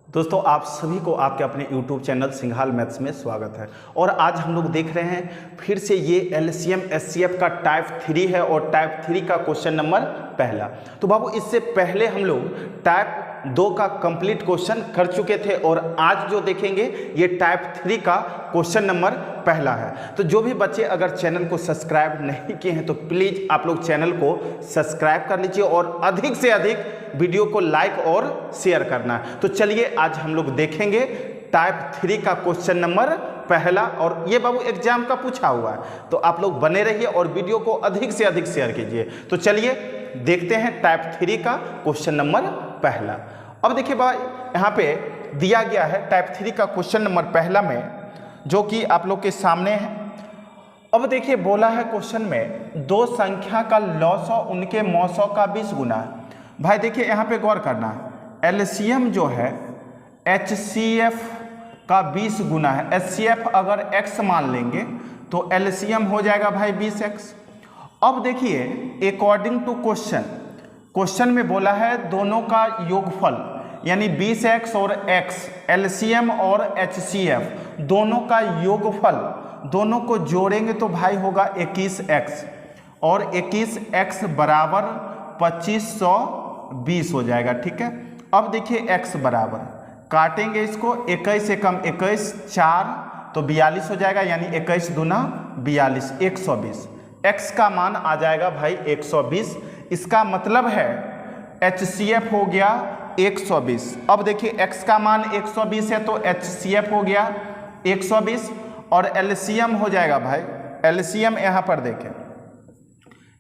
दोस्तों आप सभी को आपके अपने YouTube चैनल सिंघाल मैथ्स में स्वागत है। और आज हम लोग देख रहे हैं फिर से ये एलसीएम एचसीएफ का टाइप 3 है और टाइप 3 का क्वेश्चन नंबर पहला। तो बाबू इससे पहले हम लोग टाइप 2 का कंप्लीट क्वेश्चन कर चुके थे और आज जो देखेंगे ये टाइप 3 का क्वेश्चन नंबर पहला है। तो जो भी बच्चे अगर चैनल को सब्सक्राइब नहीं किए हैं तो प्लीज़ आप लोग चैनल को सब्सक्राइब कर लीजिए और अधिक से अधिक वीडियो को लाइक और शेयर करना है। तो चलिए आज हम लोग देखेंगे टाइप 3 का क्वेश्चन नंबर पहला और ये बाबू एग्जाम का पूछा हुआ है। तो आप लोग बने रहिए और वीडियो को अधिक से अधिक शेयर कीजिए। तो चलिए देखते हैं टाइप 3 का क्वेश्चन नंबर पहला। अब देखिए भाई यहाँ पे दिया गया है टाइप 3 का क्वेश्चन नंबर पहला में, जो कि आप लोग के सामने है। अब देखिए बोला है क्वेश्चन में दो संख्या का लॉसौ उनके मौसौ का 20 गुना है। भाई देखिए यहाँ पे गौर करना है, एलसीएम जो है एचसीएफ का 20 गुना है। एचसीएफ अगर x मान लेंगे तो एलसीएम हो जाएगा भाई 20x। अब देखिए अकॉर्डिंग टू क्वेश्चन में बोला है दोनों का योगफल यानी 20x और x, एलसीएम और एचसीएफ दोनों का योगफल, दोनों को जोड़ेंगे तो भाई होगा 21x और 21x बराबर 2520 हो जाएगा। ठीक है, अब देखिए x बराबर काटेंगे इसको, 21 से कम 21 4 तो 42 हो जाएगा, यानी 21 दूना 42 120। x का मान आ जाएगा भाई 120। इसका मतलब है HCF हो गया 120। अब देखिए x का मान 120 है तो HCF हो गया 120 और LCM हो जाएगा भाई, LCM यहाँ पर देखें,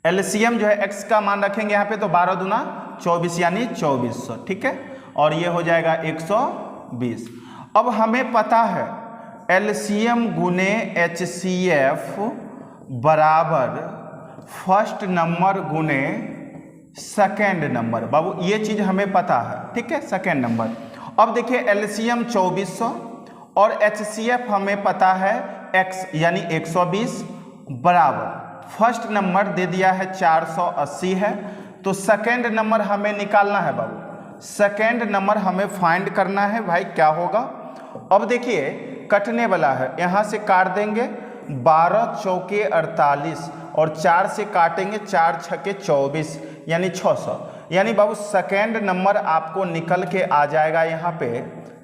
LCM जो है x का मान रखेंगे यहाँ पे तो 12 दूना 24 यानी 2400। ठीक है, और ये हो जाएगा 120। अब हमें पता है LCM गुने HCF बराबर फर्स्ट नंबर गुने सेकेंड नंबर। बाबू ये चीज हमें पता है, ठीक है, सेकेंड नंबर। अब देखिए LCM 2400 और HCF हमें पता है x यानी 120 बराबर फर्स्ट नंबर दे दिया है 480 है, तो सेकेंड नंबर हमें निकालना है बाबू। सेकेंड नंबर हमें फाइंड करना है भाई, क्या होगा। अब देखिए कटने वाला है, यहाँ से काट देंगे 12 चौके 48 और 4 से काटेंगे 4 छके 24 यानी 600, यानी बाबू सेकेंड नंबर आपको निकल के आ जाएगा यहाँ पे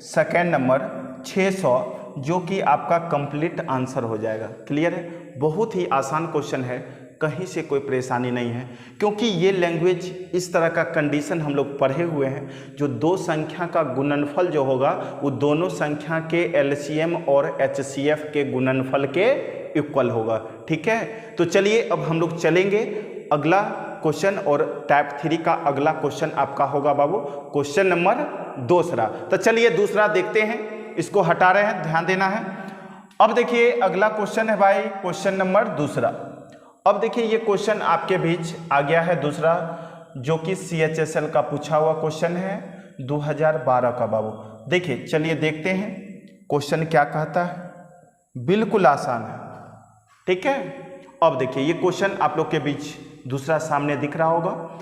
सेकेंड नंबर 600, जो कि आपका कंप्लीट आंसर हो जाएगा। क्लियर है, बहुत ही आसान क्वेश्चन है, कहीं से कोई परेशानी नहीं है, क्योंकि ये लैंग्वेज इस तरह का कंडीशन हम लोग पढ़े हुए हैं। जो दो संख्या का गुणनफल जो होगा वो दोनों संख्या के एलसीएम और एचसीएफ के गुणनफल के इक्वल होगा। ठीक है, तो चलिए अब हम लोग चलेंगे अगला क्वेश्चन और टाइप 3 का अगला क्वेश्चन आपका होगा बाबू क्वेश्चन नंबर दूसरा। तो चलिए दूसरा देखते हैं, इसको हटा रहे हैं, ध्यान देना है। अब देखिए अगला क्वेश्चन है भाई क्वेश्चन नंबर दूसरा। अब देखिए ये क्वेश्चन आपके बीच आ गया है दूसरा, जो कि CHSL का पूछा हुआ क्वेश्चन है 2012 का बाबू। देखिए चलिए देखते हैं क्वेश्चन क्या कहता है, बिल्कुल आसान है। ठीक है, अब देखिए ये क्वेश्चन आप लोग के बीच दूसरा सामने दिख रहा होगा।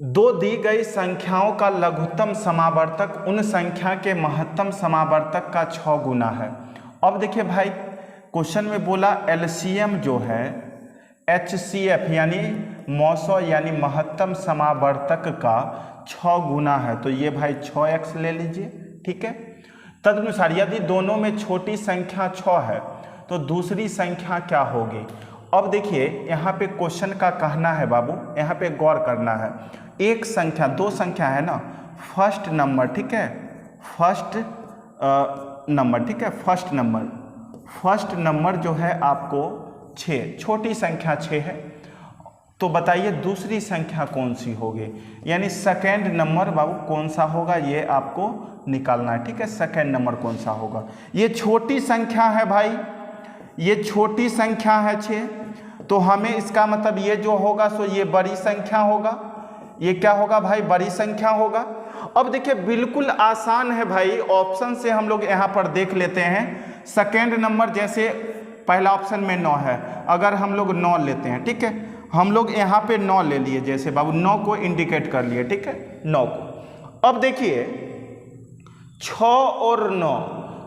दो दी गई संख्याओं का लघुत्तम समावर्तक उन संख्या के महत्तम समावर्तक का 6 गुना है। अब देखिए भाई क्वेश्चन में बोला एलसीएम जो है HCF यानी मौसौ यानी महत्तम समावर्तक का 6 गुना है, तो ये भाई 6x ले लीजिए। ठीक है, तदनुसार यदि दोनों में छोटी संख्या 6 है तो दूसरी संख्या क्या होगी। अब देखिए यहाँ पे क्वेश्चन का कहना है बाबू, यहाँ पे गौर करना है, एक संख्या दो संख्या है ना, फर्स्ट नंबर, ठीक है, फर्स्ट नंबर, ठीक है, फर्स्ट नंबर जो है आपको 6, छोटी संख्या 6 है, तो बताइए दूसरी संख्या कौन सी होगी, यानी सेकेंड नंबर बाबू कौन सा होगा ये आपको निकालना है। ठीक है, सेकेंड नंबर कौन सा होगा। ये छोटी संख्या है भाई, ये छोटी संख्या है 6, तो हमें इसका मतलब ये जो होगा सो ये बड़ी संख्या होगा। ये क्या होगा भाई, बड़ी संख्या होगा। अब देखिए बिल्कुल आसान है भाई, ऑप्शन से हम लोग यहाँ पर देख लेते हैं। सेकेंड नंबर जैसे पहला ऑप्शन में 9 है, अगर हम लोग 9 लेते हैं, ठीक है, हम लोग यहाँ पे 9 ले लिए, जैसे बाबू 9 को इंडिकेट कर लिए, ठीक है, 9 को। अब देखिए 6 और 9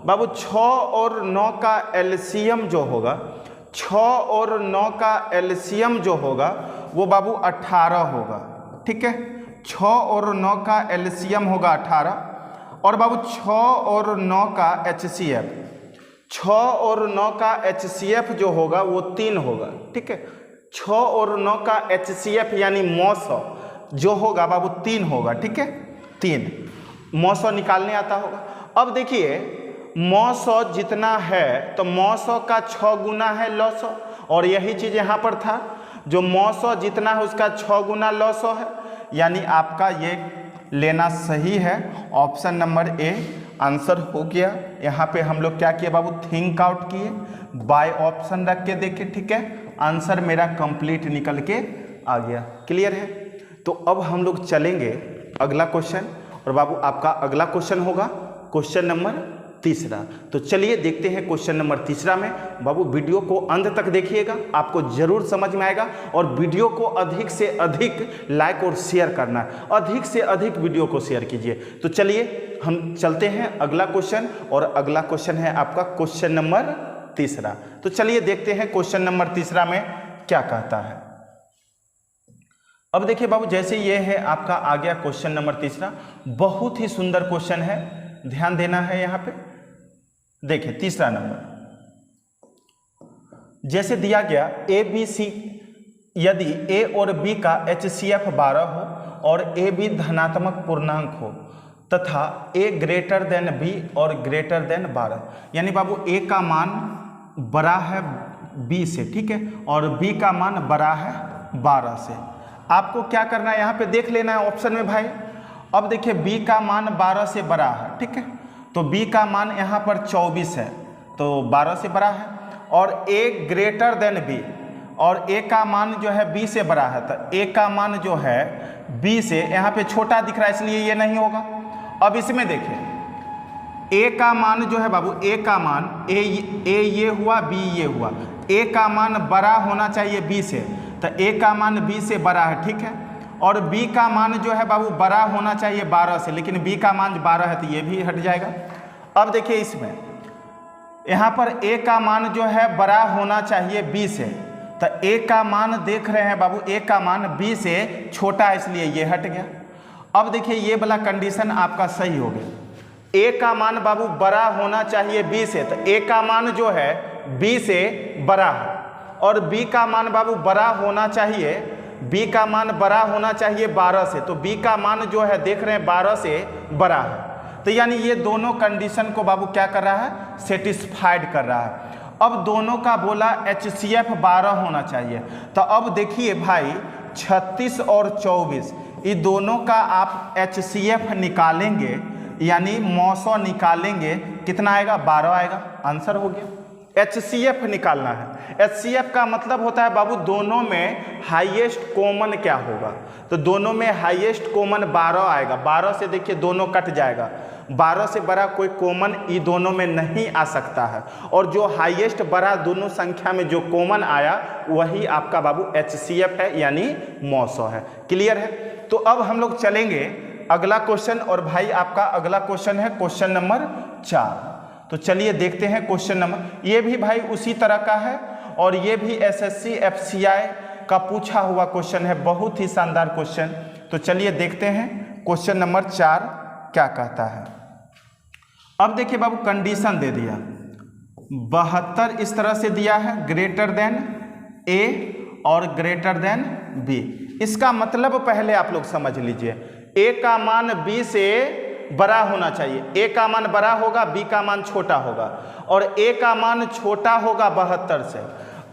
बाबू, 6 और 9 का एलसीएम जो होगा, 6 और 9 का एलसीएम जो होगा वो बाबू 18 होगा। ठीक है, 6 और 9 का एलसीएम होगा 18। और बाबू 6 और 9 का HCF, 6 और 9 का HCF जो होगा वो 3 होगा। ठीक है, 6 और 9 का HCF यानी 900 जो होगा बाबू 3 होगा। ठीक है, 3 900 निकालने आता होगा। अब देखिए 900 जितना है तो 900 का 6 गुना है 900, और यही चीज़ यहाँ पर था, जो 900 जितना है उसका 6 गुना 900 है, यानी आपका ये लेना सही है। ऑप्शन नंबर ए आंसर हो गया। यहाँ पे हम लोग क्या किए बाबू, थिंक आउट किए, बाय ऑप्शन रख के देखे। ठीक है, आंसर मेरा कंप्लीट निकल के आ गया। क्लियर है? तो अब हम लोग चलेंगे अगला क्वेश्चन, और बाबू आपका अगला क्वेश्चन होगा क्वेश्चन नंबर 3। तो चलिए देखते हैं क्वेश्चन नंबर 3 में। बाबू वीडियो को अंत तक देखिएगा, आपको जरूर समझ में आएगा, और वीडियो को अधिक से अधिक लाइक और शेयर करना है, अधिक से अधिक वीडियो को शेयर कीजिए। तो चलिए हम चलते हैं अगला क्वेश्चन, और अगला क्वेश्चन है आपका क्वेश्चन नंबर 3। तो चलिए देखते हैं क्वेश्चन नंबर 3 में क्या कहता है। अब देखिए बाबू, जैसे ये है आपका आ गया क्वेश्चन नंबर 3। बहुत ही सुंदर क्वेश्चन है, ध्यान देना है यहाँ पे। देखिए 3 नंबर जैसे दिया गया ABC, यदि A और B का HCF 12 हो और AB धनात्मक पूर्णांक हो तथा A ग्रेटर देन B और ग्रेटर देन 12, यानी बाबू A का मान बड़ा है B से, ठीक है, और B का मान बड़ा है 12 से। आपको क्या करना है, यहाँ पे देख लेना है ऑप्शन में भाई। अब देखिए B का मान 12 से बड़ा है, ठीक है, तो B का मान यहाँ पर 24 है, तो 12 से बड़ा है, और A ग्रेटर देन B, और A का मान जो है B से बड़ा है, तो A का मान जो है B से यहाँ पे छोटा दिख रहा है, इसलिए ये नहीं होगा। अब इसमें देखिए A का मान जो है बाबू, A का मान A ये हुआ, B ये हुआ, A का मान बड़ा होना चाहिए B से, तो A का मान B से बड़ा है, ठीक है, और B का मान जो है बाबू बड़ा होना चाहिए 12 से, लेकिन B का मान 12 है, तो ये भी हट जाएगा। अब देखिए इसमें यहाँ पर A का मान जो है बड़ा होना चाहिए B से, तो A का मान देख रहे हैं बाबू, A का मान B से छोटा है, इसलिए ये हट गया। अब देखिए ये वाला कंडीशन आपका सही हो गया। A का मान बाबू बड़ा होना चाहिए B से, तो A का मान जो है B से बड़ा है, और B का मान बाबू बड़ा होना चाहिए, B का मान बड़ा होना चाहिए 12 से, तो B का मान जो है देख रहे हैं 12 से बड़ा है, तो यानी ये दोनों कंडीशन को बाबू क्या कर रहा है, सेटिस्फाइड कर रहा है। अब दोनों का बोला HCF 12 होना चाहिए, तो अब देखिए भाई 36 और 24 ये दोनों का आप HCF निकालेंगे, यानी 900 निकालेंगे, कितना आएगा, 12 आएगा। आंसर हो गया। HCF निकालना है। HCF का मतलब होता है बाबू दोनों में हाईएस्ट कॉमन क्या होगा, तो दोनों में हाईएस्ट कॉमन 12 आएगा। 12 से देखिए दोनों कट जाएगा, 12 से बड़ा कोई कॉमन ये दोनों में नहीं आ सकता है, और जो हाईएस्ट बड़ा दोनों संख्या में जो कॉमन आया वही आपका बाबू HCF है, यानी 900 है। क्लियर है? तो अब हम लोग चलेंगे अगला क्वेश्चन, और भाई आपका अगला क्वेश्चन है क्वेश्चन नंबर 4। तो चलिए देखते हैं क्वेश्चन नंबर, ये भी भाई उसी तरह का है, और ये भी SSC FCI का पूछा हुआ क्वेश्चन है, बहुत ही शानदार क्वेश्चन। तो चलिए देखते हैं क्वेश्चन नंबर 4 क्या कहता है। अब देखिए बाबू कंडीशन दे दिया 72 इस तरह से दिया है, ग्रेटर देन A और ग्रेटर देन B। इसका मतलब पहले आप लोग समझ लीजिए, A का मान B से बड़ा होना चाहिए, A का मान बड़ा होगा, B का मान छोटा होगा, और A का मान छोटा होगा 72 से।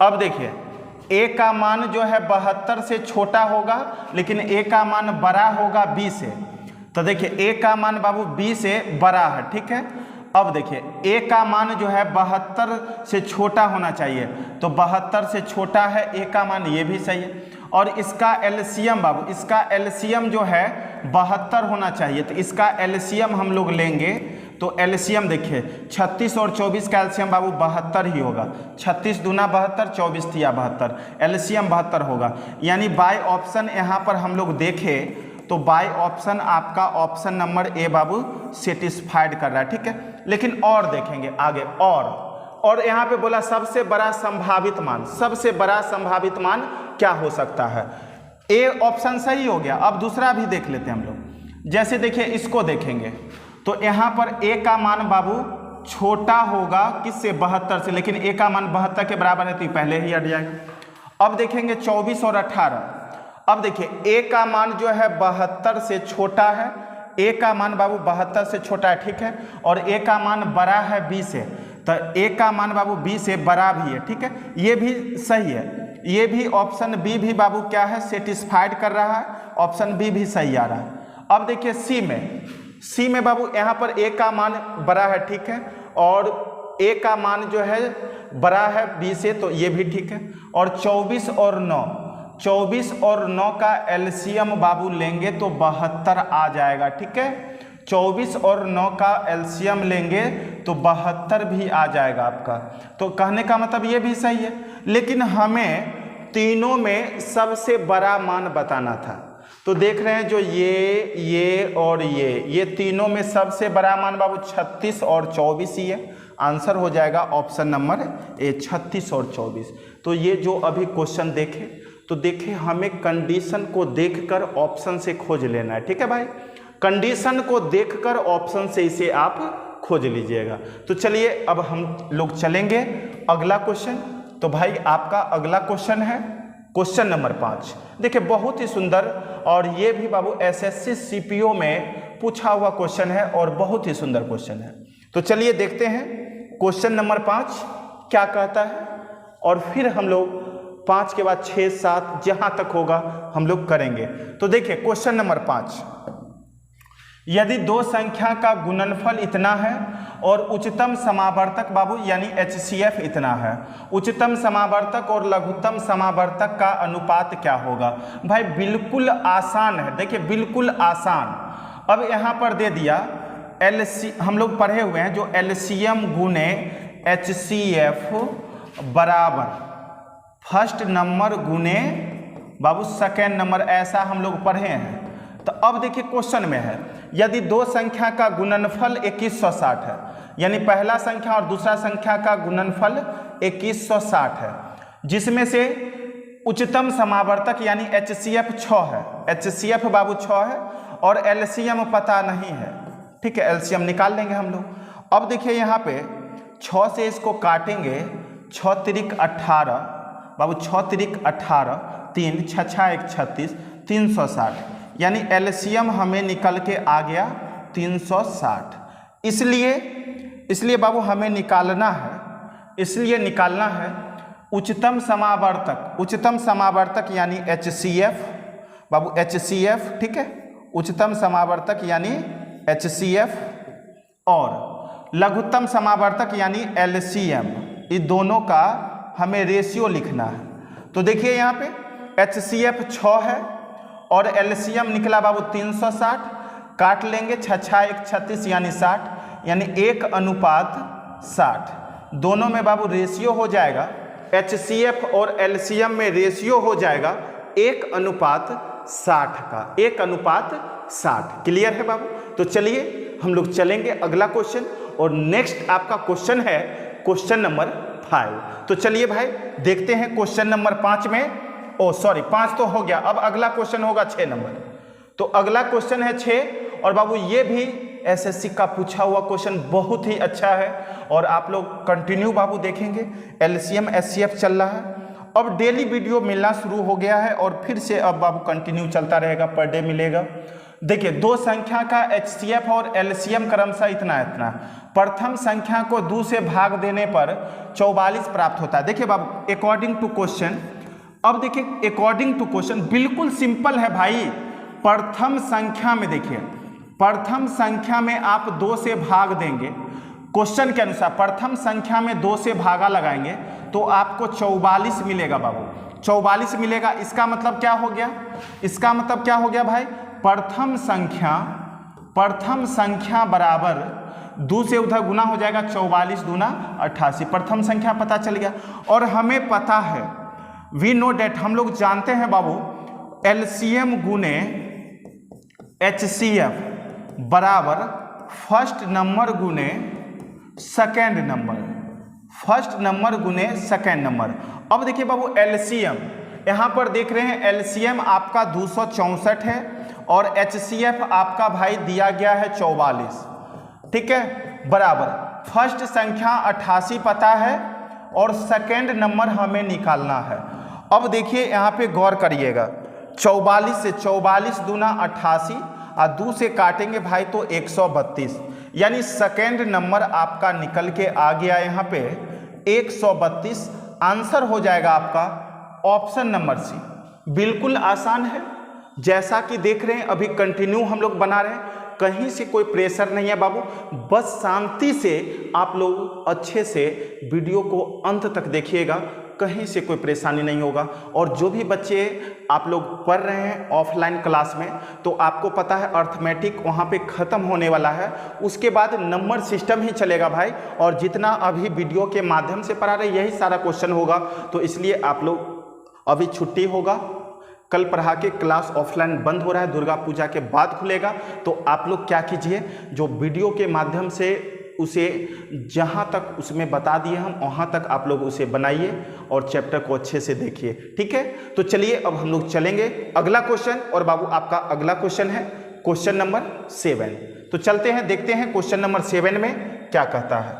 अब देखिए A का मान जो है 72 से छोटा होगा, लेकिन A का मान बड़ा होगा B से, तो देखिए A का मान बाबू B से बड़ा है, ठीक है। अब देखिए A का मान जो है 72 से छोटा होना चाहिए, तो 72 से छोटा है A का मान, ये भी सही है। और इसका एलसीएम बाबू, इसका एलसीएम जो है 72 होना चाहिए, तो इसका एलसीएम हम लोग लेंगे, तो एलसीएम देखिए 36 और 24 का एलसीएम बाबू 72 ही होगा। 36 दूना 72, 24 तिया 72, एलसीएम 72 होगा। यानी बाय ऑप्शन यहाँ पर हम लोग देखें तो बाय ऑप्शन आपका option number A Babu satisfied कर रहा है, ठीक है। लेकिन और देखेंगे आगे, और यहाँ पे बोला सबसे बड़ा संभावित मान, सबसे बड़ा संभावित मान क्या हो सकता है। ए ऑप्शन सही हो गया। अब दूसरा भी देख लेते हैं हम लोग। जैसे देखिए इसको देखेंगे तो यहाँ पर ए का मान बाबू छोटा होगा किससे, 72 से, लेकिन ए का मान 72 के बराबर है तो पहले ही हट जाएगा। अब देखेंगे 24 और 18। अब देखिए ए का मान जो है 72 से छोटा है, ए का मान बाबू 72 से छोटा है, ठीक है, और ए का मान बड़ा है 20 से, तो ए का मान बाबू 20 से बड़ा भी है, ठीक है, ये भी सही है। ये भी ऑप्शन बी भी बाबू क्या है, सेटिस्फाइड कर रहा है, ऑप्शन बी भी सही आ रहा है। अब देखिए सी में बाबू यहाँ पर ए का मान बड़ा है, ठीक है, और ए का मान जो है बड़ा है 20 से, तो ये भी ठीक है। और 24 और 9 का एलसीएम बाबू लेंगे तो 72 आ जाएगा, ठीक है। 24 और 9 का एलसीएम लेंगे तो 72 भी आ जाएगा आपका। तो कहने का मतलब ये भी सही है, लेकिन हमें तीनों में सबसे बड़ा मान बताना था। तो देख रहे हैं जो ये और ये तीनों में सबसे बड़ा मान बाबू 36 और 24 ही है। आंसर हो जाएगा ऑप्शन नंबर ए 36 और 24। तो ये जो अभी क्वेश्चन देखे तो देखे हमें कंडीशन को देखकर ऑप्शन से खोज लेना है, ठीक है भाई। कंडीशन को देखकर ऑप्शन से इसे आप खोज लीजिएगा। तो चलिए अब हम लोग चलेंगे अगला क्वेश्चन। तो भाई आपका अगला क्वेश्चन है क्वेश्चन नंबर 5। देखिए बहुत ही सुंदर, और ये भी बाबू एसएससी सीपीओ में पूछा हुआ क्वेश्चन है और बहुत ही सुंदर क्वेश्चन है। तो चलिए देखते हैं क्वेश्चन नंबर 5 क्या कहता है, और फिर हम लोग 5 के बाद 6 7 जहां तक होगा हम लोग करेंगे। तो देखिए क्वेश्चन नंबर 5, यदि दो संख्या का गुणनफल इतना है और उच्चतम समावर्तक बाबू यानी HCF इतना है, उच्चतम समावर्तक और लघुत्तम समावर्तक का अनुपात क्या होगा। भाई बिल्कुल आसान है, देखिए बिल्कुल आसान। अब यहाँ पर दे दिया हम लोग पढ़े हुए हैं जो LCM गुने HCF बराबर फर्स्ट नंबर गुने बाबू सेकेंड नंबर, ऐसा हम लोग पढ़े हैं। तो अब देखिए क्वेश्चन में है यदि दो संख्या का गुणनफल 2160 है, यानी पहला संख्या और दूसरा संख्या का गुणनफल 2160 है, जिसमें से उच्चतम समावर्तक यानी HCF 6 है, HCF बाबू 6 है, और LCM पता नहीं है, ठीक है, LCM निकाल लेंगे हम लोग। अब देखिए यहाँ पे 6 से इसको काटेंगे, 6 तिरिक 18 बाबू, 6 तिरिक 18, 3 6 6 1 36, 360, यानी एलसीएम हमें निकल के आ गया 360। इसलिए बाबू हमें निकालना है, इसलिए निकालना है उच्चतम समावर्तक यानी HCF बाबू, HCF, ठीक है, उच्चतम समावर्तक यानी HCF और लघुत्तम समावर्तक यानी LCM, इस दोनों का हमें रेशियो लिखना है। तो देखिए यहाँ पे HCF 6 है और LCM निकला बाबू 360, काट लेंगे 6 6 1 36 यानी 60, यानी 1:60। दोनों में बाबू रेशियो हो जाएगा, HCF और LCM में रेशियो हो जाएगा 1:60 का, 1:60। क्लियर है बाबू। तो चलिए हम लोग चलेंगे अगला क्वेश्चन, और नेक्स्ट आपका क्वेश्चन है क्वेश्चन नंबर 5। तो चलिए भाई देखते हैं क्वेश्चन नंबर 5 में, 5 तो हो गया, अब अगला क्वेश्चन होगा 6 नंबर। तो अगला क्वेश्चन है 6, और बाबू ये भी एसएससी का पूछा हुआ क्वेश्चन बहुत ही अच्छा है, और आप लोग कंटिन्यू बाबू देखेंगे। LCM HCF चल रहा है, अब डेली वीडियो मिलना शुरू हो गया है, और फिर से अब बाबू कंटिन्यू चलता रहेगा, पर डे मिलेगा। देखिए दो संख्या का HCF और LCM क्रमशः इतना इतना, प्रथम संख्या को 2 से भाग देने पर 44 प्राप्त होता है। देखिए बाबू अकॉर्डिंग टू क्वेश्चन, अब देखिए अकॉर्डिंग टू क्वेश्चन बिल्कुल सिंपल है भाई। प्रथम संख्या में देखिए, प्रथम संख्या में आप 2 से भाग देंगे, क्वेश्चन के अनुसार प्रथम संख्या में 2 से भागा लगाएंगे तो आपको 44 मिलेगा बाबू, 44 मिलेगा। इसका मतलब क्या हो गया, इसका मतलब क्या हो गया भाई, प्रथम संख्या बराबर 2 से उधर गुना हो जाएगा, 44 दूना 88, प्रथम संख्या पता चल गया। और हमें पता है, वी नो डेट, हम लोग जानते हैं बाबू, LCM गुने HCF बराबर फर्स्ट नंबर गुने सेकेंड नंबर, फर्स्ट नंबर गुने सेकेंड नंबर। अब देखिए बाबू एलसीएम, यहाँ पर देख रहे हैं एलसीएम आपका 264 है और HCF आपका भाई दिया गया है 44, ठीक है, बराबर फर्स्ट संख्या 88 पता है और सेकेंड नंबर हमें निकालना है। अब देखिए यहाँ पे गौर करिएगा, 44 से 44 दूना 88 और 2 से काटेंगे भाई तो 132, यानी सेकेंड नंबर आपका निकल के आ गया यहाँ पे 132। आंसर हो जाएगा आपका ऑप्शन नंबर सी। बिल्कुल आसान है, जैसा कि देख रहे हैं अभी कंटिन्यू हम लोग बना रहे हैं, कहीं से कोई प्रेशर नहीं है बाबू, बस शांति से आप लोग अच्छे से वीडियो को अंत तक देखिएगा, कहीं से कोई परेशानी नहीं होगा। और जो भी बच्चे आप लोग पढ़ रहे हैं ऑफलाइन क्लास में, तो आपको पता है अर्थमेटिक वहाँ पे ख़त्म होने वाला है, उसके बाद नंबर सिस्टम ही चलेगा भाई। और जितना अभी वीडियो के माध्यम से पढ़ा रहे यही सारा क्वेश्चन होगा, तो इसलिए आप लोग अभी छुट्टी होगा, कल पढ़ा के क्लास ऑफलाइन बंद हो रहा है, दुर्गा पूजा के बाद खुलेगा। तो आप लोग क्या कीजिए, जो वीडियो के माध्यम से उसे जहाँ तक उसमें बता दिए हम वहाँ तक आप लोग उसे बनाइए और चैप्टर को अच्छे से देखिए, ठीक है। तो चलिए अब हम लोग चलेंगे अगला क्वेश्चन, और बाबू आपका अगला क्वेश्चन है क्वेश्चन नंबर 7। तो चलते हैं, देखते हैं क्वेश्चन नंबर 7 में क्या कहता है।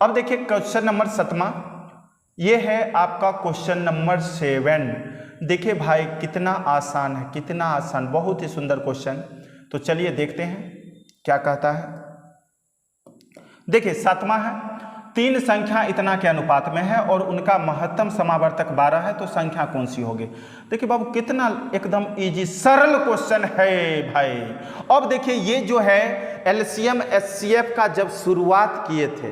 अब देखिए क्वेश्चन नंबर 7वां, ये है आपका क्वेश्चन नंबर 7। देखिए भाई कितना आसान है, कितना आसान, बहुत ही सुंदर क्वेश्चन। तो चलिए देखते हैं क्या कहता है। देखिए 7वां है, 3 संख्या इतना के अनुपात में है और उनका महत्तम समावर्तक 12 है, तो संख्या कौन सी होगी। देखिए बाबू कितना एकदम इजी सरल क्वेश्चन है भाई। अब देखिए ये जो है एलसीएम एचसीएफ का जब शुरुआत किए थे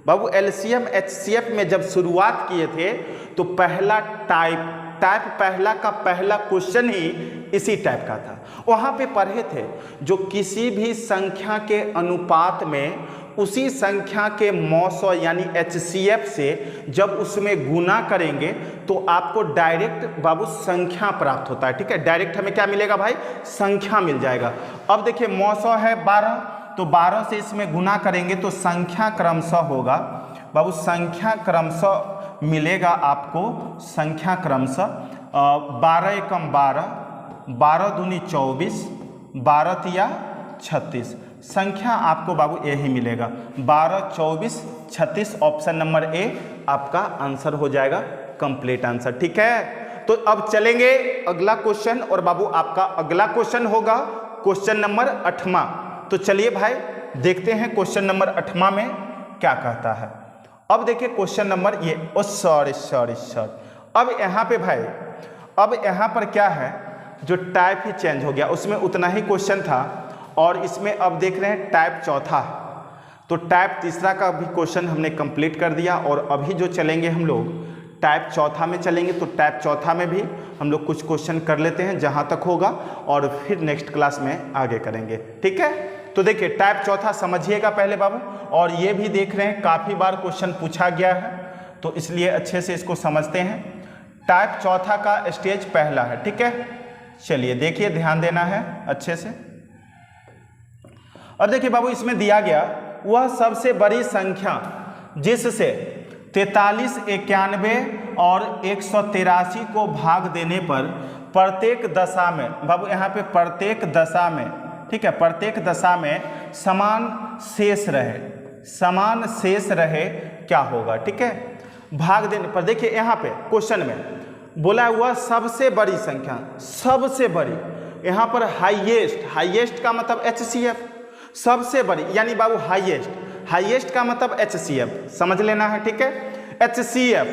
बाबू, एलसीएम एचसीएफ में जब शुरुआत किए थे तो पहला टाइप पहला का पहला क्वेश्चन ही इसी टाइप का था। वहाँ पे पढ़े थे जो किसी भी संख्या के अनुपात में उसी संख्या के मौसो यानी HCF से जब उसमें गुना करेंगे तो आपको डायरेक्ट बाबू संख्या प्राप्त होता है, ठीक है। डायरेक्ट हमें क्या मिलेगा भाई, संख्या मिल जाएगा। अब देखिए मौसो है 12, तो 12 से इसमें गुना करेंगे तो संख्या क्रमशः होगा बाबू, संख्या क्रमशः मिलेगा आपको, संख्या क्रमशः 12 एकम 12, 12 दूनी 24, 12 तिया 36, संख्या आपको बाबू यही मिलेगा 12, 24, 36। ऑप्शन नंबर ए आपका आंसर हो जाएगा, कंप्लीट आंसर, ठीक है। तो अब चलेंगे अगला क्वेश्चन, और बाबू आपका अगला क्वेश्चन होगा क्वेश्चन नंबर 8वां। तो चलिए भाई देखते हैं क्वेश्चन नंबर 8वां में क्या कहता है। अब देखिए क्वेश्चन नंबर ये सॉरी अब यहाँ पे भाई, अब यहाँ पर क्या है, जो टाइप ही चेंज हो गया, उसमें उतना ही क्वेश्चन था और इसमें अब देख रहे हैं टाइप चौथा, तो टाइप तीसरा का भी क्वेश्चन हमने कंप्लीट कर दिया। और अभी जो चलेंगे हम लोग टाइप चौथा में चलेंगे, तो टाइप चौथा में भी हम लोग कुछ क्वेश्चन कर लेते हैं जहाँ तक होगा, और फिर नेक्स्ट क्लास में आगे करेंगे, ठीक है। तो देखिए टाइप चौथा समझिएगा पहले बाबू, और ये भी देख रहे हैं काफ़ी बार क्वेश्चन पूछा गया है, तो इसलिए अच्छे से इसको समझते हैं। टाइप चौथा का स्टेज पहला है, ठीक है। चलिए देखिए, ध्यान देना है अच्छे से। अब देखिए बाबू इसमें दिया गया वह सबसे बड़ी संख्या जिससे 43, 91 और 183 को भाग देने पर प्रत्येक दशा में, बाबू यहाँ पे प्रत्येक दशा में, ठीक है, प्रत्येक दशा में समान शेष रहे, समान शेष रहे, क्या होगा, ठीक है। भाग देने पर देखिए यहाँ पे क्वेश्चन में बोला हुआ सबसे बड़ी संख्या, सबसे बड़ी, यहाँ पर हाईएस्ट, हाईएस्ट का मतलब HCF, सबसे बड़ी यानी बाबू हाईएस्ट, हाईएस्ट का मतलब HCF समझ लेना है, ठीक है, HCF।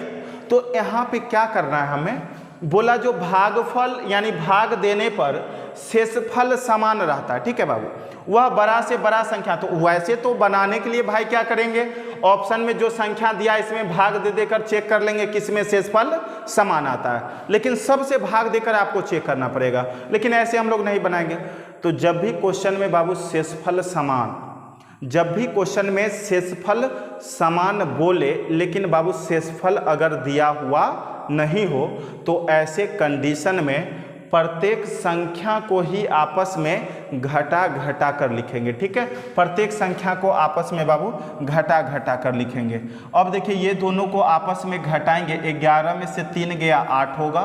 तो यहाँ पे क्या करना है हमें, बोला जो भागफल यानी भाग देने पर शेषफल समान रहता है, ठीक है बाबू, वह बड़ा से बड़ा संख्या। तो वैसे तो बनाने के लिए भाई क्या करेंगे, ऑप्शन में जो संख्या दिया इसमें भाग दे देकर चेक कर लेंगे किसमें शेषफल समान आता है, लेकिन सबसे भाग देकर आपको चेक करना पड़ेगा, लेकिन ऐसे हम लोग नहीं बनाएंगे। तो जब भी क्वेश्चन में बाबू शेषफल समान, जब भी क्वेश्चन में शेषफल समान बोले, लेकिन बाबू शेषफल अगर दिया हुआ नहीं हो, तो ऐसे कंडीशन में प्रत्येक संख्या को ही आपस में घटा घटा कर लिखेंगे, ठीक है। प्रत्येक संख्या को आपस में बाबू घटा घटा कर लिखेंगे। अब देखिए ये दोनों को आपस में घटाएंगे, 11 में से 3 गया 8 होगा,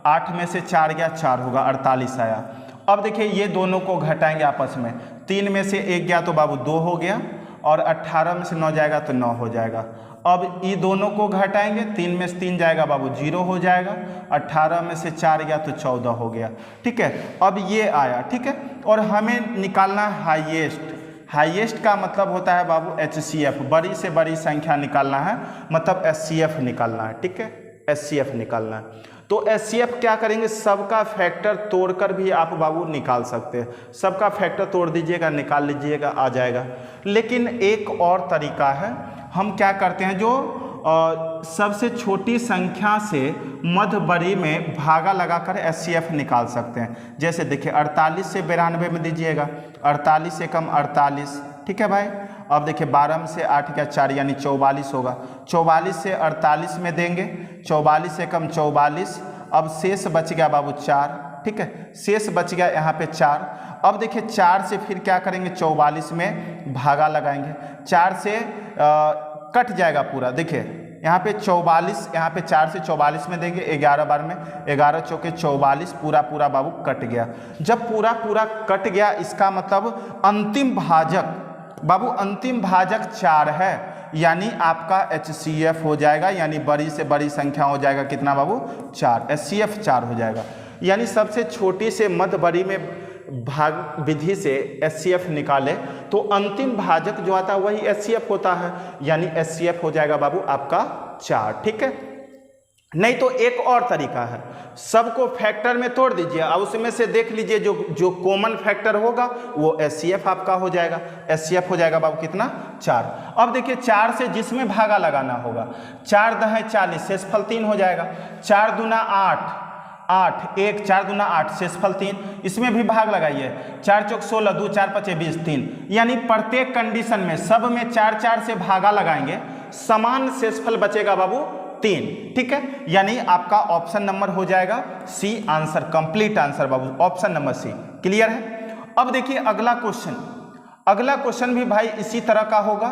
8 में से 4 गया 4 होगा, 48 आया। अब देखिए ये दोनों को घटाएंगे आपस में, 3 में से 1 गया तो बाबू 2 हो गया, और 18 में से 9 जाएगा तो 9 हो जाएगा। अब ये दोनों को घटाएंगे, 3 में से 3 जाएगा बाबू 0 हो जाएगा, 18 में से 4 गया तो 14 हो गया, ठीक है। अब ये आया, ठीक है। और हमें निकालना हाईएस्ट, हाईएस्ट का मतलब होता है बाबू HCF, बड़ी से बड़ी संख्या निकालना है, मतलब HCF निकालना है, ठीक है, HCF निकालना है। तो HCF क्या करेंगे, सबका फैक्टर तोड़कर भी आप बाबू निकाल सकते हैं, सबका फैक्टर तोड़ दीजिएगा, निकाल लीजिएगा, आ जाएगा। लेकिन एक और तरीका है, हम क्या करते हैं, जो सबसे छोटी संख्या से मध्य बड़ी में भागा लगाकर HCF निकाल सकते हैं। जैसे देखिए 48 से 92 में दीजिएगा, 48 से कम 48, ठीक है भाई। अब देखिए 12 में से 8 का 4 यानी 44 होगा, 44 से 48 में देंगे, 44 से कम 44। अब शेष बच गया बाबू 4, ठीक है, शेष बच गया यहाँ पे 4। अब देखिए 4 से फिर क्या करेंगे, 44 में भागा लगाएंगे, 4 से कट जाएगा पूरा। देखिए यहाँ पे 44, यहाँ पे 4 से 44 में देंगे, 11 बार में 11 चौके 44, पूरा पूरा बाबू कट गया। जब पूरा पूरा कट गया, इसका मतलब अंतिम भाजक बाबू, अंतिम भाजक 4 है, यानी आपका HCF हो जाएगा, यानी बड़ी से बड़ी संख्या हो जाएगा कितना बाबू, 4, HCF 4 हो जाएगा। यानी सबसे छोटी से मध्य बड़ी में भाग विधि से HCF निकाले तो अंतिम भाजक जो आता है वही HCF होता है, यानी HCF हो जाएगा बाबू आपका 4, ठीक है। नहीं तो एक और तरीका है, सबको फैक्टर में तोड़ दीजिए और उसमें से देख लीजिए जो कॉमन फैक्टर होगा वो HCF आपका हो जाएगा, HCF हो जाएगा बाबू कितना, 4। अब देखिए 4 से जिसमें भागा लगाना होगा, 4 दहें 40, शेषफल 3 हो जाएगा, 4 दूना 8, 8 1 4 दूना 8, शेषफल 3, इसमें भी भाग लगाइए, 4 चौक 16, 2 4 5 20 3, यानी प्रत्येक कंडीशन में सब में 4 4 से भागा लगाएंगे, समान शेषफल बचेगा बाबू 3, ठीक है। यानी आपका ऑप्शन नंबर हो जाएगा सी आंसर, कंप्लीट आंसर बाबू, ऑप्शन नंबर सी, क्लियर है। अब देखिए अगला क्वेश्चन, अगला क्वेश्चन भी भाई इसी तरह का होगा।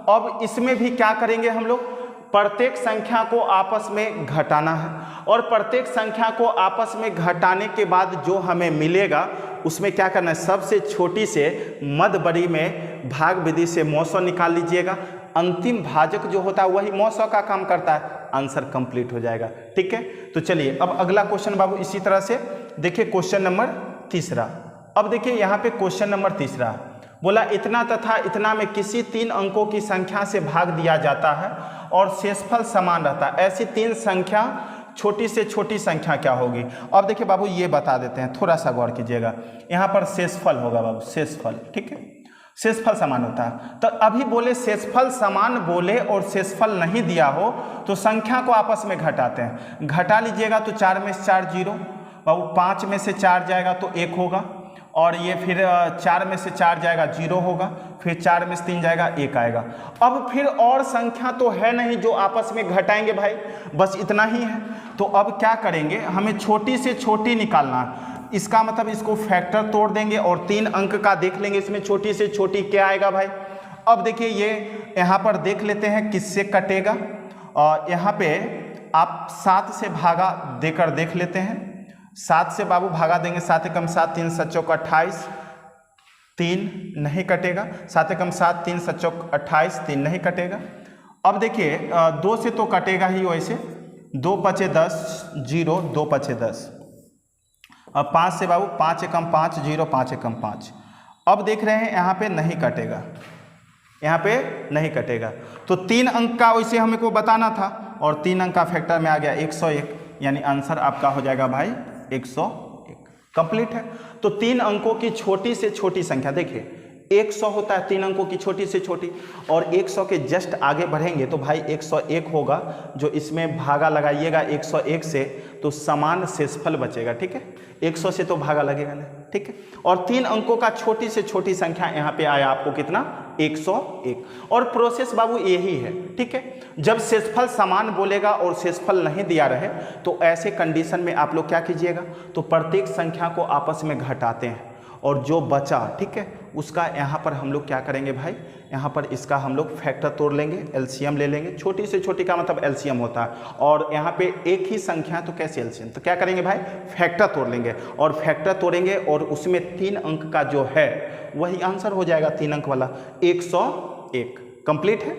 अब इसमें भी क्या करेंगे हम लोग, प्रत्येक संख्या को आपस में घटाना है, और प्रत्येक संख्या को आपस में घटाने के बाद जो हमें मिलेगा उसमें क्या करना है, सबसे छोटी से मध्य बड़ी में भाग विधि से मौसौ निकाल लीजिएगा, अंतिम भाजक जो होता है वही मौसौ का काम करता है, आंसर कंप्लीट हो जाएगा, ठीक है। तो चलिए अब अगला क्वेश्चन बाबू इसी तरह से देखिए, क्वेश्चन नंबर तीसरा। अब देखिए यहाँ पे क्वेश्चन नंबर तीसरा बोला, इतना तथा इतना में किसी 3 अंकों की संख्या से भाग दिया जाता है और शेषफल समान रहता है, ऐसी 3 संख्या छोटी से छोटी संख्या क्या होगी। अब देखिए बाबू ये बता देते हैं, थोड़ा सा गौर कीजिएगा, यहाँ पर शेषफल होगा बाबू, शेषफल, ठीक है, शेषफल समान होता है। तो अभी बोले शेषफल समान बोले और शेषफल नहीं दिया हो तो संख्या को आपस में घटाते हैं, घटा लीजिएगा तो 4 में से 4 0 बाबू, 5 में से 4 जाएगा तो 1 होगा, और ये फिर 4 में से 4 जाएगा 0 होगा, फिर 4 में से 3 जाएगा 1 आएगा। अब फिर और संख्या तो है नहीं जो आपस में घटाएंगे भाई, बस इतना ही है। तो अब क्या करेंगे, हमें छोटी से छोटी निकालना, इसका मतलब इसको फैक्टर तोड़ देंगे और 3 अंक का देख लेंगे, इसमें छोटी से छोटी क्या आएगा भाई। अब देखिए ये यहाँ पर देख लेते हैं किससे कटेगा, और यहाँ पे आप 7 से भागा देकर देख लेते हैं, 7 से बाबू भागा देंगे, 7 कम 7 3 7 चौक 28, 3 नहीं कटेगा, 7 कम 7 3 7 चौक 28, 3 नहीं कटेगा। अब देखिए 2 से तो कटेगा ही, वैसे 2 पचे 10 0, 2 पचे 10। अब 5 से बाबू 5 कम 5 0, 5 कम 5। अब देख रहे हैं यहाँ पे नहीं कटेगा, यहाँ पे नहीं कटेगा, तो 3 अंक का वैसे हमें को बताना था, और 3 अंक का फैक्टर में आ गया 101, यानी आंसर आपका हो जाएगा भाई 101, कंप्लीट है। तो 3 अंकों की छोटी से छोटी संख्या, देखिए 100 होता है 3 अंकों की छोटी से छोटी, और 100 के जस्ट आगे बढ़ेंगे तो भाई 101 होगा, जो इसमें भागा लगाइएगा 101 से तो समान शेषफल बचेगा, ठीक है, 100 से तो भागा लगेगा नहीं, ठीक है। और 3 अंकों का छोटी से छोटी संख्या यहाँ पे आया आपको कितना, 101। और प्रोसेस बाबू यही है, ठीक है। जब शेषफल समान बोलेगा और शेषफल नहीं दिया रहे तो ऐसे कंडीशन में आप लोग क्या कीजिएगा, तो प्रत्येक संख्या को आपस में घटाते हैं और जो बचा, ठीक है, उसका यहाँ पर हम लोग क्या करेंगे भाई, यहाँ पर इसका हम लोग फैक्टर तोड़ लेंगे, एलसीएम ले लेंगे। छोटी से छोटी का मतलब एलसीएम होता है, और यहाँ पे एक ही संख्या तो कैसे एलसीएम, तो क्या करेंगे भाई, फैक्टर तोड़ लेंगे और फैक्टर तोड़ेंगे और उसमें 3 अंक का जो है वही आंसर हो जाएगा, 3 अंक वाला 101। कंप्लीट है।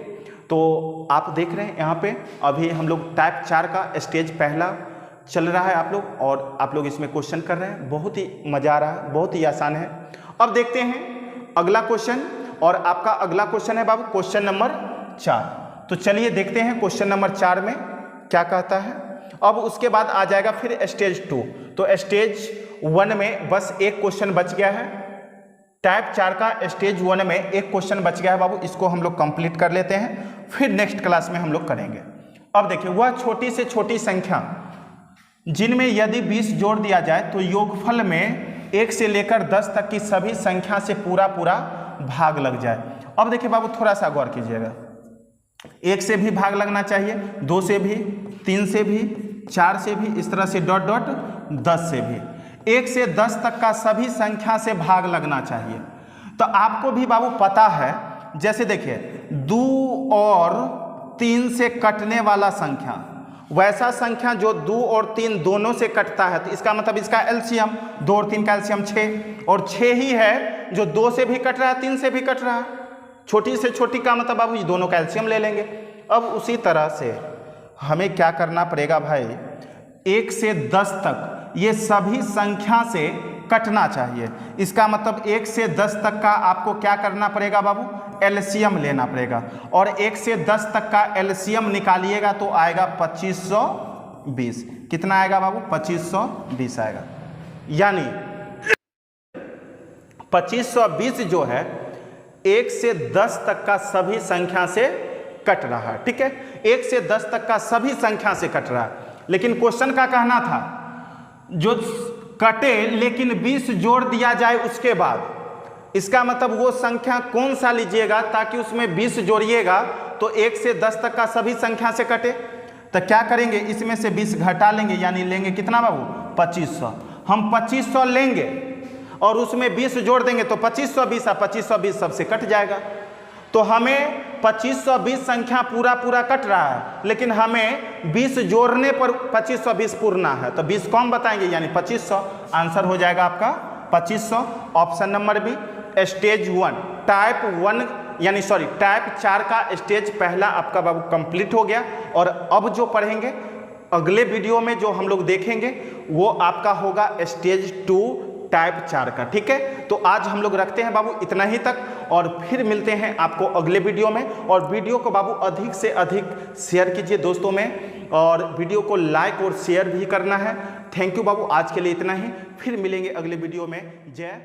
तो आप देख रहे हैं यहाँ पे अभी हम लोग टाइप 4 का स्टेज पहला चल रहा है आप लोग, और आप लोग इसमें क्वेश्चन कर रहे हैं, बहुत ही मजा आ रहा है, बहुत ही आसान है। अब देखते हैं अगला क्वेश्चन, और आपका अगला क्वेश्चन है बाबू क्वेश्चन नंबर 4। तो चलिए देखते हैं क्वेश्चन नंबर 4 में क्या कहता है। अब उसके बाद आ जाएगा फिर स्टेज 2। तो स्टेज 1 में बस एक क्वेश्चन बच गया है, टाइप 4 का स्टेज 1 में एक क्वेश्चन बच गया है बाबू, इसको हम लोग कंप्लीट कर लेते हैं, फिर नेक्स्ट क्लास में हम लोग करेंगे। अब देखिए, वह छोटी से छोटी संख्या जिनमें यदि 20 जोड़ दिया जाए तो योगफल में 1 से लेकर 10 तक की सभी संख्या से पूरा भाग लग जाए। अब देखिए बाबू, थोड़ा सा गौर कीजिएगा, 1 से भी भाग लगना चाहिए, 2 से भी, 3 से भी, 4 से भी, इस तरह से डॉट डॉट 10 से भी, 1 से 10 तक का सभी संख्या से भाग लगना चाहिए। तो आपको भी बाबू पता है, जैसे देखिए 2 और 3 से कटने वाला संख्या, वैसा संख्या जो 2 और 3 दोनों से कटता है, तो इसका मतलब इसका एलसीएम 2 और 3 का एलसीएम 6, और 6 ही है जो 2 से भी कट रहा है, 3 से भी कट रहा है। छोटी से छोटी का मतलब बाबू ये दोनों का एलसीएम ले लेंगे। अब उसी तरह से हमें क्या करना पड़ेगा भाई, 1 से 10 तक ये सभी संख्या से कटना चाहिए। इसका मतलब 1 से 10 तक का आपको क्या करना पड़ेगा बाबू, एलसीएम लेना पड़ेगा, और 1 से 10 तक का एलसीएम निकालिएगा तो आएगा 2520। कितना आएगा बाबू, 2520 आएगा। यानी 2520 जो है 1 से 10 तक का सभी संख्या से कट रहा है, ठीक है, 1 से 10 तक का सभी संख्या से कट रहा है। लेकिन क्वेश्चन का कहना था जो कटे लेकिन 20 जोड़ दिया जाए उसके बाद, इसका मतलब वो संख्या कौन सा लीजिएगा ताकि उसमें 20 जोड़िएगा तो 1 से 10 तक का सभी संख्या से कटे। तो क्या करेंगे, इसमें से 20 घटा लेंगे, यानी लेंगे कितना बाबू, 2500। हम 2500 लेंगे और उसमें 20 जोड़ देंगे तो 2520 और 2520 सबसे कट जाएगा। तो हमें 2520 संख्या पूरा कट रहा है, लेकिन हमें 20 जोड़ने पर 2520 पूर्णा है, तो 20 कम बताएंगे यानी 2500। आंसर हो जाएगा आपका 2500। Option number B, stage 1 type 1 यानी सॉरी टाइप 4 का स्टेज पहला आपका बाबू कंप्लीट हो गया। और अब जो पढ़ेंगे अगले वीडियो में जो हम लोग देखेंगे वो आपका होगा स्टेज 2 टाइप 4 का, ठीक है। तो आज हम लोग रखते हैं बाबू इतना ही तक, और फिर मिलते हैं आपको अगले वीडियो में। और वीडियो को बाबू अधिक से अधिक शेयर कीजिए दोस्तों में, और वीडियो को लाइक और शेयर भी करना है। थैंक यू बाबू, आज के लिए इतना ही, फिर मिलेंगे अगले वीडियो में। जय